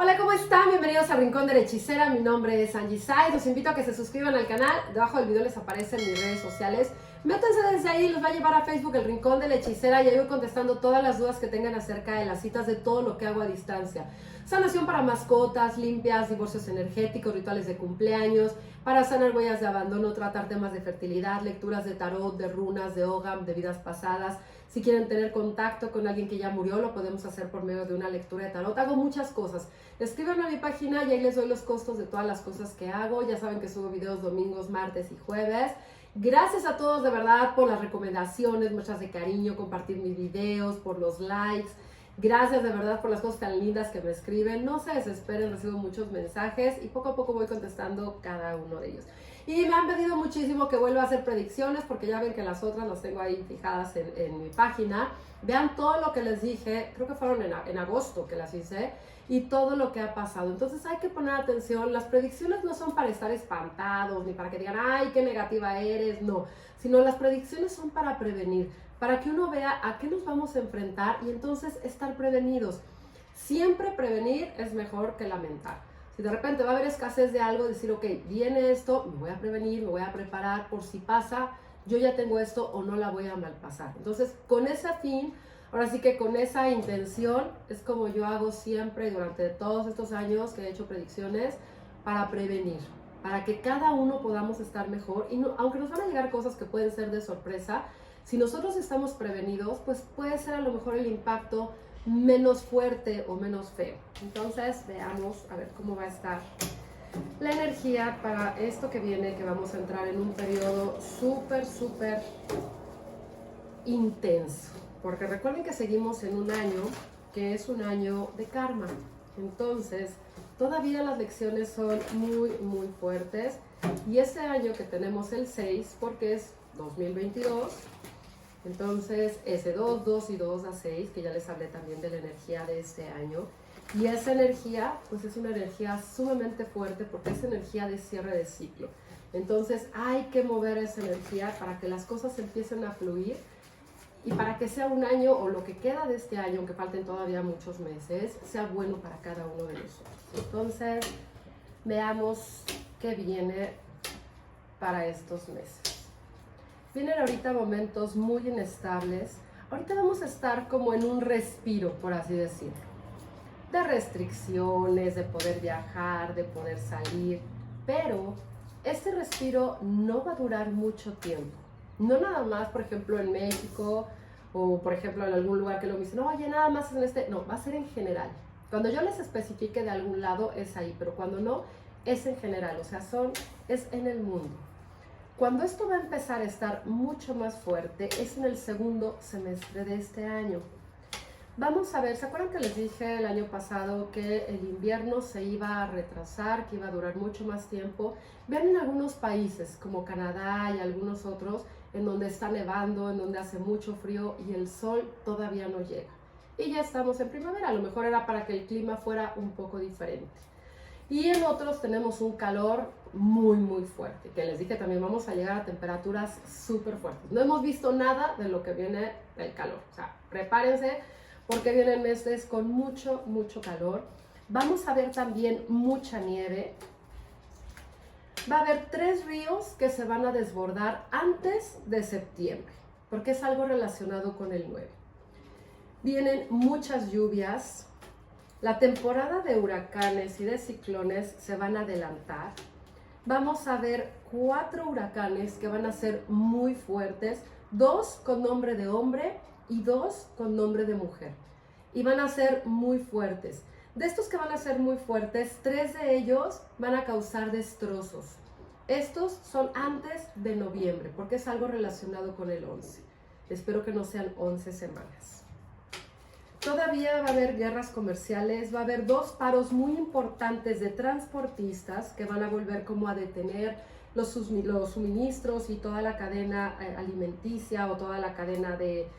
Hola, ¿cómo están? Bienvenidos al Rincón de la Hechicera. Mi nombre es Angie Sai. Los invito a que se suscriban al canal. Debajo del video les aparecen mis redes sociales. Métanse desde ahí, los va a llevar a Facebook El Rincón de la Hechicera y ahí voy contestando todas las dudas que tengan acerca de las citas, de todo lo que hago a distancia. Sanación para mascotas, limpias, divorcios energéticos, rituales de cumpleaños, para sanar huellas de abandono, tratar temas de fertilidad, lecturas de tarot, de runas, de Ogam, de vidas pasadas. Si quieren tener contacto con alguien que ya murió, lo podemos hacer por medio de una lectura de tarot. Hago muchas cosas. Escríbanme a mi página y ahí les doy los costos de todas las cosas que hago. Ya saben que subo videos domingos, martes y jueves. Gracias a todos de verdad por las recomendaciones, muestras de cariño, compartir mis videos, por los likes. Gracias de verdad por las cosas tan lindas que me escriben. No se desesperen, recibo muchos mensajes y poco a poco voy contestando cada uno de ellos. Y me han pedido muchísimo que vuelva a hacer predicciones porque ya ven que las otras las tengo ahí fijadas en mi página. Vean todo lo que les dije, creo que fueron en agosto que las hice, y todo lo que ha pasado. Entonces hay que poner atención. Las predicciones no son para estar espantados ni para que digan, ay, qué negativa eres, no. Sino las predicciones son para prevenir, para que uno vea a qué nos vamos a enfrentar y entonces estar prevenidos. Siempre prevenir es mejor que lamentar. Si de repente va a haber escasez de algo, decir, ok, viene esto, me voy a prevenir, me voy a preparar por si pasa, yo ya tengo esto o no la voy a malpasar. Entonces, con ese fin, ahora sí que con esa intención, es como yo hago siempre durante todos estos años que he hecho predicciones para prevenir, para que cada uno podamos estar mejor. Y no, aunque nos van a llegar cosas que pueden ser de sorpresa, si nosotros estamos prevenidos, pues puede ser a lo mejor el impacto menos fuerte o menos feo. Entonces veamos a ver cómo va a estar la energía para esto que viene, que vamos a entrar en un periodo súper intenso, porque recuerden que seguimos en un año que es un año de karma. Entonces todavía las lecciones son muy fuertes, y ese año que tenemos el 6 porque es 2022. Entonces, ese 2, 2 y 2 da 6, que ya les hablé también de la energía de este año. Y esa energía, pues es una energía sumamente fuerte porque es energía de cierre de ciclo. Entonces, hay que mover esa energía para que las cosas empiecen a fluir y para que sea un año, o lo que queda de este año, aunque falten todavía muchos meses, sea bueno para cada uno de nosotros. Entonces, veamos qué viene para estos meses. Vienen ahorita momentos muy inestables. Ahorita vamos a estar como en un respiro, por así decirlo, de restricciones, de poder viajar, de poder salir, pero este respiro no va a durar mucho tiempo. No nada más, por ejemplo, en México, o por ejemplo en algún lugar que lo dicen, no, oye, nada más en este, no, va a ser en general. Cuando yo les especifique de algún lado es ahí, pero cuando no, es en general, o sea, es en el mundo. Cuando esto va a empezar a estar mucho más fuerte es en el segundo semestre de este año. Vamos a ver, ¿se acuerdan que les dije el año pasado que el invierno se iba a retrasar, que iba a durar mucho más tiempo? Vean en algunos países como Canadá y algunos otros en donde está nevando, en donde hace mucho frío y el sol todavía no llega. Y ya estamos en primavera, a lo mejor era para que el clima fuera un poco diferente. Y en otros tenemos un calor muy fuerte, que les dije también vamos a llegar a temperaturas súper fuertes. No hemos visto nada de lo que viene del calor, o sea, prepárense porque vienen meses con mucho calor. Vamos a ver también mucha nieve. Va a haber 3 ríos que se van a desbordar antes de septiembre, porque es algo relacionado con el 9. Vienen muchas lluvias. La temporada de huracanes y de ciclones se van a adelantar. Vamos a ver 4 huracanes que van a ser muy fuertes, 2 con nombre de hombre y 2 con nombre de mujer. Y van a ser muy fuertes. De estos que van a ser muy fuertes, 3 de ellos van a causar destrozos. Estos son antes de noviembre, porque es algo relacionado con el 11. Espero que no sean 11 semanas. Todavía va a haber guerras comerciales, va a haber 2 paros muy importantes de transportistas que van a volver como a detener los suministros y toda la cadena alimenticia o toda la cadena de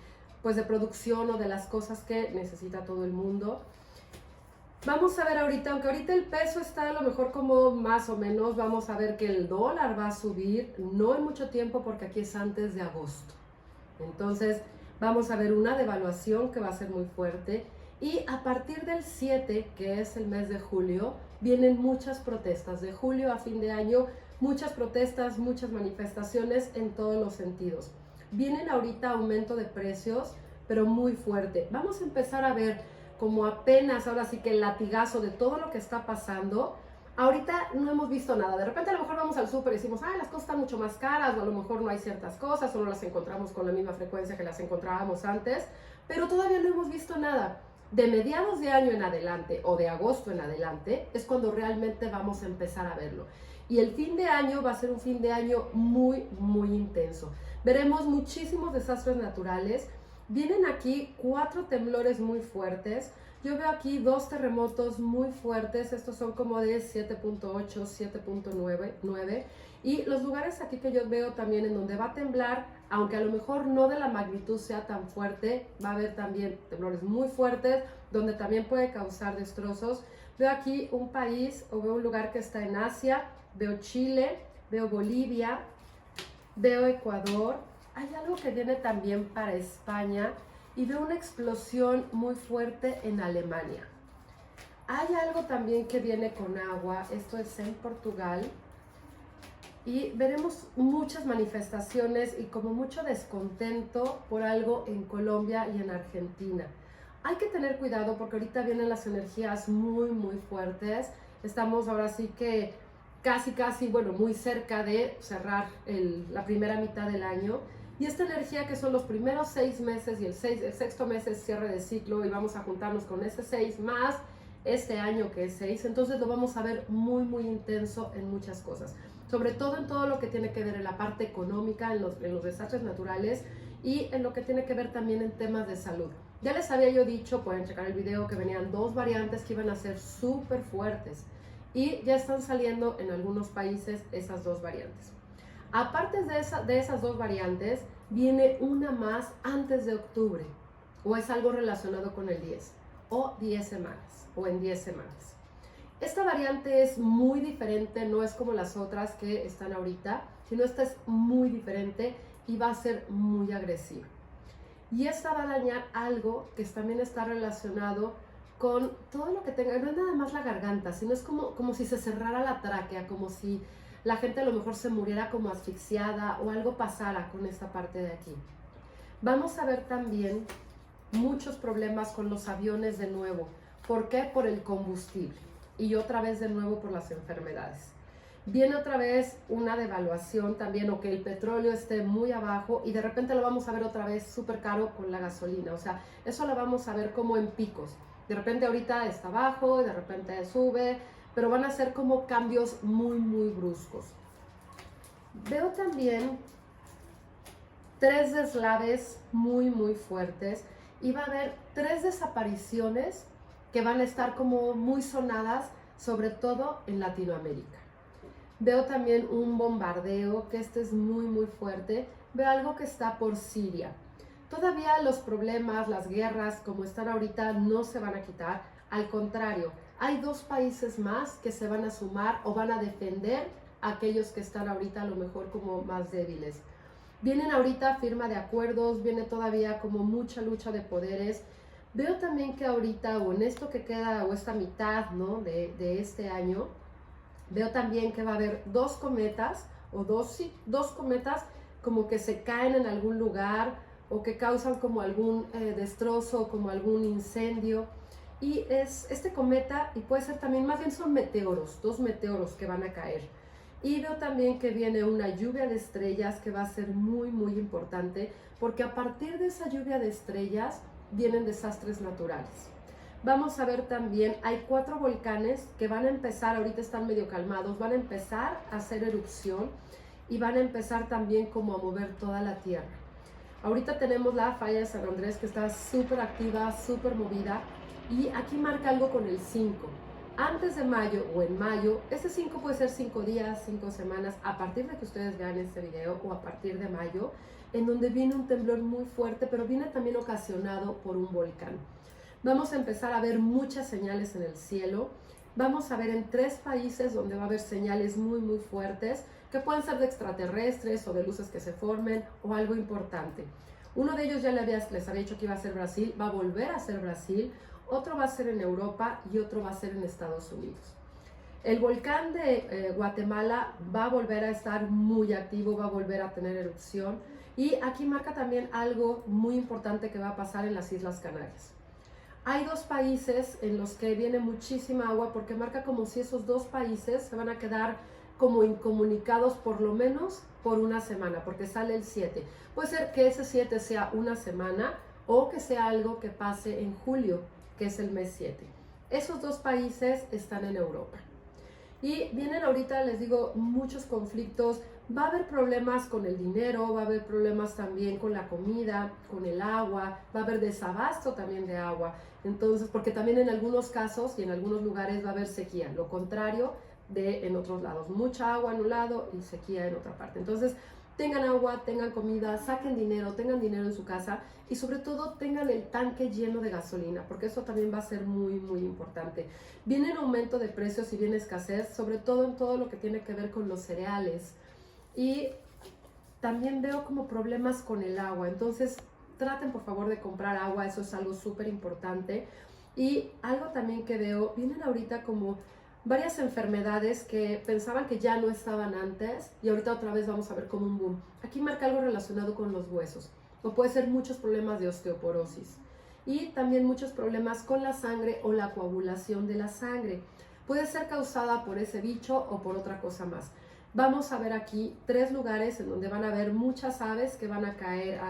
producción o de las cosas que necesita todo el mundo. Vamos a ver ahorita, aunque ahorita el peso está a lo mejor como más o menos, vamos a ver que el dólar va a subir, no en mucho tiempo porque aquí es antes de agosto. Entonces, vamos a ver una devaluación que va a ser muy fuerte Y a partir del 7, que es el mes de julio, vienen muchas protestas. De julio a fin de año, muchas protestas, muchas manifestaciones en todos los sentidos. Vienen ahorita aumento de precios, pero muy fuerte. Vamos a empezar a ver como apenas, ahora sí que el latigazo de todo lo que está pasando. Ahorita no hemos visto nada. De repente a lo mejor vamos al súper y decimos, ay, las cosas están mucho más caras, o a lo mejor no hay ciertas cosas, o no las encontramos con la misma frecuencia que las encontrábamos antes, pero todavía no hemos visto nada. De mediados de año en adelante o de agosto en adelante es cuando realmente vamos a empezar a verlo. Y el fin de año va a ser un fin de año muy, muy intenso. Veremos muchísimos desastres naturales. Vienen aquí 4 temblores muy fuertes. Yo veo aquí 2 terremotos muy fuertes. Estos son como de 7.8, 7.9. Y los lugares aquí que yo veo también en donde va a temblar, aunque a lo mejor no de la magnitud sea tan fuerte, va a haber también temblores muy fuertes, donde también puede causar destrozos. Veo aquí un país o veo un lugar que está en Asia, veo Chile, veo Bolivia, veo Ecuador. Hay algo que viene también para España y veo una explosión muy fuerte en Alemania. Hay algo también que viene con agua, esto es en Portugal. Y veremos muchas manifestaciones y como mucho descontento por algo en Colombia y en Argentina. Hay que tener cuidado porque ahorita vienen las energías muy, muy fuertes. Estamos ahora sí que casi, bueno, muy cerca de cerrar la primera mitad del año. Y esta energía que son los primeros 6 meses y el sexto mes es cierre de ciclo y vamos a juntarnos con ese 6 más este año que es 6. Entonces lo vamos a ver muy, muy intenso en muchas cosas. Sobre todo en todo lo que tiene que ver en la parte económica, en los desastres naturales y en lo que tiene que ver también en temas de salud. Ya les había yo dicho, pueden checar el video, que venían 2 variantes que iban a ser súper fuertes y ya están saliendo en algunos países esas 2 variantes. Aparte de esas 2 variantes, viene una más antes de octubre o es algo relacionado con el 10 o 10 semanas o en 10 semanas. Esta variante es muy diferente, no es como las otras que están ahorita, sino esta es muy diferente y va a ser muy agresiva. Y esta va a dañar algo que también está relacionado con todo lo que tenga, no es nada más la garganta, sino es como si se cerrara la tráquea, como si la gente a lo mejor se muriera como asfixiada o algo pasara con esta parte de aquí. Vamos a ver también muchos problemas con los aviones de nuevo. ¿Por qué? Por el combustible. Y otra vez de nuevo por las enfermedades. Viene otra vez una devaluación también, o que el petróleo esté muy abajo y de repente lo vamos a ver otra vez súper caro con la gasolina. O sea, eso lo vamos a ver como en picos. De repente ahorita está bajo, de repente sube, pero van a ser como cambios muy, muy bruscos. Veo también 3 deslaves muy, muy fuertes y va a haber 3 desapariciones que van a estar como muy sonadas, sobre todo en Latinoamérica. Veo también un bombardeo, que este es muy, muy fuerte. Veo algo que está por Siria. Todavía los problemas, las guerras, como están ahorita, no se van a quitar. Al contrario, hay 2 países más que se van a sumar o van a defender a aquellos que están ahorita a lo mejor como más débiles. Vienen ahorita firma de acuerdos, viene todavía como mucha lucha de poderes. Veo también que ahorita, o en esto que queda, o esta mitad, ¿no?, de este año, veo también que va a haber 2 cometas, o dos cometas como que se caen en algún lugar, o que causan como algún destrozo, como algún incendio. Y es este cometa, y puede ser también, más bien son meteoros, 2 meteoros que van a caer. Y veo también que viene una lluvia de estrellas que va a ser muy, muy importante, porque a partir de esa lluvia de estrellas vienen desastres naturales. Vamos a ver también, hay 4 volcanes que van a empezar, ahorita están medio calmados, van a empezar a hacer erupción y van a empezar también como a mover toda la tierra. Ahorita tenemos la falla de San Andrés que está súper activa, súper movida, y aquí marca algo con el 5. Antes de mayo o en mayo, ese 5 puede ser 5 días, 5 semanas, a partir de que ustedes vean este video, o a partir de mayo, en donde viene un temblor muy fuerte, pero viene también ocasionado por un volcán. Vamos a empezar a ver muchas señales en el cielo. Vamos a ver en 3 países donde va a haber señales muy, muy fuertes, que pueden ser de extraterrestres o de luces que se formen o algo importante. Uno de ellos ya les había dicho que iba a ser Brasil, va a volver a ser Brasil. otro va a ser en Europa y otro va a ser en Estados Unidos. El volcán de Guatemala va a volver a estar muy activo, va a volver a tener erupción, y aquí marca también algo muy importante que va a pasar en las Islas Canarias. Hay dos países en los que viene muchísima agua, porque marca como si esos dos países se van a quedar como incomunicados por lo menos por una semana, porque sale el 7. Puede ser que ese 7 sea una semana o que sea algo que pase en julio, que es el mes 7. Esos dos países están en Europa. Y vienen ahorita, les digo, muchos conflictos. Va a haber problemas con el dinero, va a haber problemas también con la comida, con el agua, va a haber desabasto también de agua. Entonces, porque también en algunos casos y en algunos lugares va a haber sequía, lo contrario de en otros lados. Mucha agua en un lado y sequía en otra parte. Entonces, tengan agua, tengan comida, saquen dinero, tengan dinero en su casa y sobre todo tengan el tanque lleno de gasolina, porque eso también va a ser muy, muy importante. Viene el aumento de precios y viene escasez, sobre todo en todo lo que tiene que ver con los cereales. Y también veo como problemas con el agua, entonces traten por favor de comprar agua, eso es algo súper importante. Y algo también que veo, vienen ahorita como varias enfermedades que pensaban que ya no estaban antes y ahorita otra vez vamos a ver como un boom. Aquí marca algo relacionado con los huesos, o puede ser muchos problemas de osteoporosis y también muchos problemas con la sangre o la coagulación de la sangre. Puede ser causada por ese bicho o por otra cosa más. Vamos a ver aquí 3 lugares en donde van a haber muchas aves que van a caer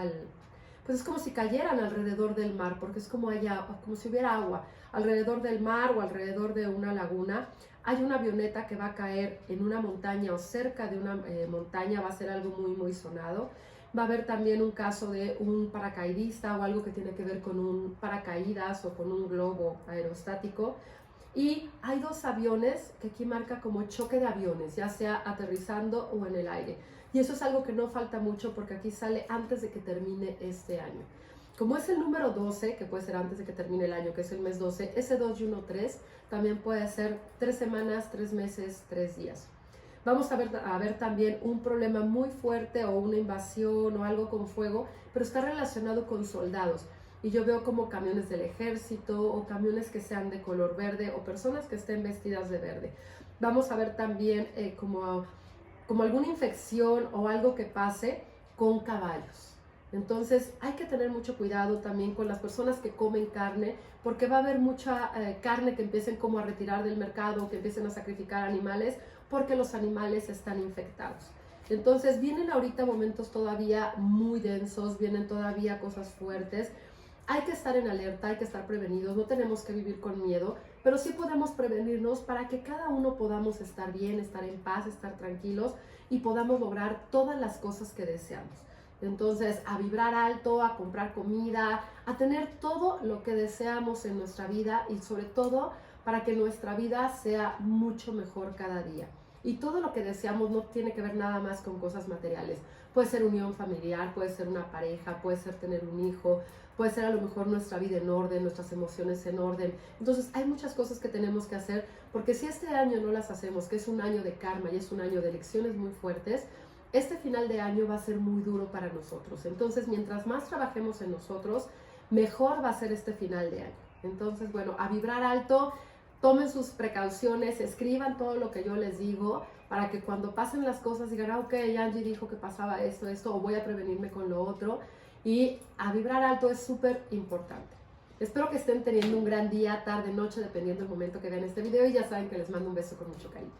pues es como si cayeran alrededor del mar, porque es como como si hubiera agua alrededor del mar o alrededor de una laguna. Hay una avioneta que va a caer en una montaña o cerca de una montaña, va a ser algo muy, muy sonado. Va a haber también un caso de un paracaidista o algo que tiene que ver con un paracaídas o con un globo aerostático. Y hay 2 aviones que aquí marca como choque de aviones, ya sea aterrizando o en el aire. Y eso es algo que no falta mucho porque aquí sale antes de que termine este año. Como es el número 12, que puede ser antes de que termine el año, que es el mes 12, ese 2 y 1, 3, también puede ser 3 semanas, 3 meses, 3 días. Vamos a ver también un problema muy fuerte o una invasión o algo con fuego, pero está relacionado con soldados. Y yo veo como camiones del ejército o camiones que sean de color verde o personas que estén vestidas de verde. Vamos a ver también como alguna infección o algo que pase con caballos. Entonces hay que tener mucho cuidado también con las personas que comen carne, porque va a haber mucha carne que empiecen como a retirar del mercado, que empiecen a sacrificar animales, porque los animales están infectados. Entonces vienen ahorita momentos todavía muy densos, vienen todavía cosas fuertes. Hay que estar en alerta, hay que estar prevenidos, no tenemos que vivir con miedo, pero sí podemos prevenirnos para que cada uno podamos estar bien, estar en paz, estar tranquilos y podamos lograr todas las cosas que deseamos. Entonces, a vibrar alto, a comprar comida, a tener todo lo que deseamos en nuestra vida y sobre todo para que nuestra vida sea mucho mejor cada día. Y todo lo que deseamos no tiene que ver nada más con cosas materiales. Puede ser unión familiar, puede ser una pareja, puede ser tener un hijo, puede ser a lo mejor nuestra vida en orden, nuestras emociones en orden. Entonces hay muchas cosas que tenemos que hacer, porque si este año no las hacemos, que es un año de karma y es un año de lecciones muy fuertes, este final de año va a ser muy duro para nosotros. Entonces, mientras más trabajemos en nosotros, mejor va a ser este final de año. Entonces, bueno, a vibrar alto, tomen sus precauciones, escriban todo lo que yo les digo, para que cuando pasen las cosas digan, ok, Angie dijo que pasaba esto, o voy a prevenirme con lo otro. Y a vibrar alto es súper importante. Espero que estén teniendo un gran día, tarde, noche, dependiendo del momento que vean este video, y ya saben que les mando un beso con mucho cariño.